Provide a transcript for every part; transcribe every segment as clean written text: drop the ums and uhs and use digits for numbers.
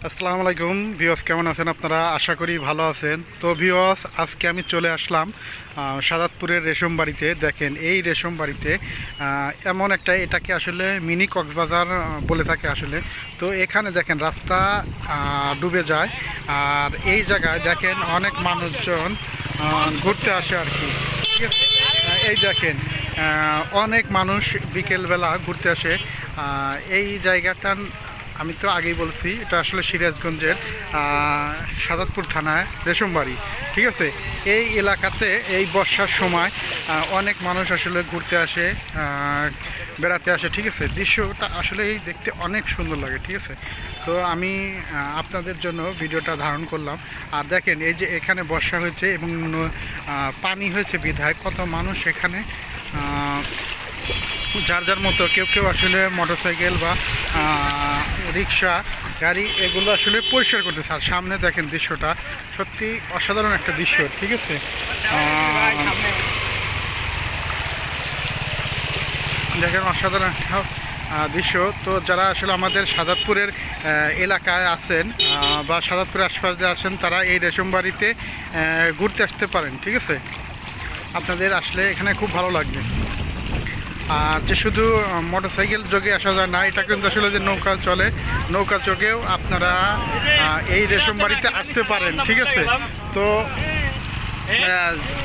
আসসালামু আলাইকুম ভিউয়ার্স, কেমন আছেন আপনারা? আশা করি ভালো আছেন। তো ভিউয়ার্স, আজকে আমি চলে আসলাম সাদাতপুরের রেশম বাড়িতে। দেখেন এই রেশম বাড়িতে এমন একটা, এটাকে আসলে মিনি কক্সবাজার বলে থাকে আসলে। তো এখানে দেখেন রাস্তা ডুবে যায়, আর এই জায়গায় দেখেন অনেক মানুষজন ঘুরতে আসে আর কি। ঠিক আছে, এই দেখেন অনেক মানুষ বিকেলবেলা ঘুরতে আসে। এই জায়গাটা আমি তো আগেই বলছি, এটা আসলে সিরাজগঞ্জের সাদাতপুর থানায় রেশমবাড়ি। ঠিক আছে, এই এলাকাতে এই বর্ষার সময় অনেক মানুষ আসলে ঘুরতে আসে, বেড়াতে আসে। ঠিক আছে, দৃশ্যটা আসলে এই দেখতে অনেক সুন্দর লাগে। ঠিক আছে, তো আমি আপনাদের জন্য ভিডিওটা ধারণ করলাম। আর দেখেন এই যে এখানে বর্ষা হয়েছে এবং পানি হয়েছে বিধায় কত মানুষ এখানে যার যার মতো, কেউ কেউ আসলে মোটরসাইকেল বা রিক্সা গাড়ি এগুলো আসলে পরিষ্কার করতেছে। আর সামনে দেখেন দৃশ্যটা সত্যি অসাধারণ একটা দৃশ্য। ঠিক আছে, দেখেন অসাধারণ একটা দৃশ্য। তো যারা আসলে আমাদের সাদাতপুরের এলাকায় আছেন বা সাদাতপুরের আশপাশে আছেন, তারা এই রেশমবাড়িতে ঘুরতে আসতে পারেন। ঠিক আছে, আপনাদের আসলে এখানে খুব ভালো লাগবে। আর যে শুধু মোটরসাইকেল যোগে আসা যায় না, এটা কিন্তু আসলে যে নৌকা চলে, নৌকা যোগেও আপনারা এই রেশম বাড়িতে আসতে পারেন। ঠিক আছে, তো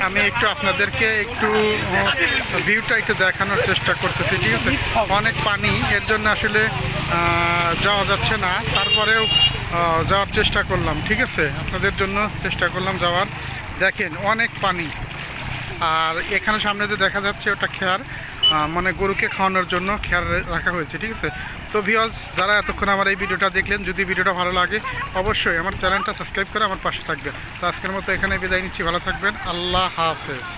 আমি একটু আপনাদেরকে একটু ভিউটা একটু দেখানোর চেষ্টা করতেছি। ঠিক আছে, অনেক পানি, এর জন্য আসলে যাওয়া যাচ্ছে না, তারপরেও যাওয়ার চেষ্টা করলাম। ঠিক আছে, আপনাদের জন্য চেষ্টা করলাম যাওয়ার। দেখেন অনেক পানি, আর এখানে সামনে যে দেখা যাচ্ছে ওটা খেয়ার, মানে গরুকে খাওয়ানোর জন্য খেয়ার রাখা হয়েছে। ঠিক আছে, তো ভিউয়ার্স, যারা এতক্ষণ আমার এই ভিডিওটা দেখলেন, যদি ভিডিওটা ভালো লাগে অবশ্যই আমার চ্যানেলটা সাবস্ক্রাইব করে আমার পাশে থাকবেন। তো আজকের মতো এখানে বিদায় নিচ্ছি, ভালো থাকবেন, আল্লাহ হাফেজ।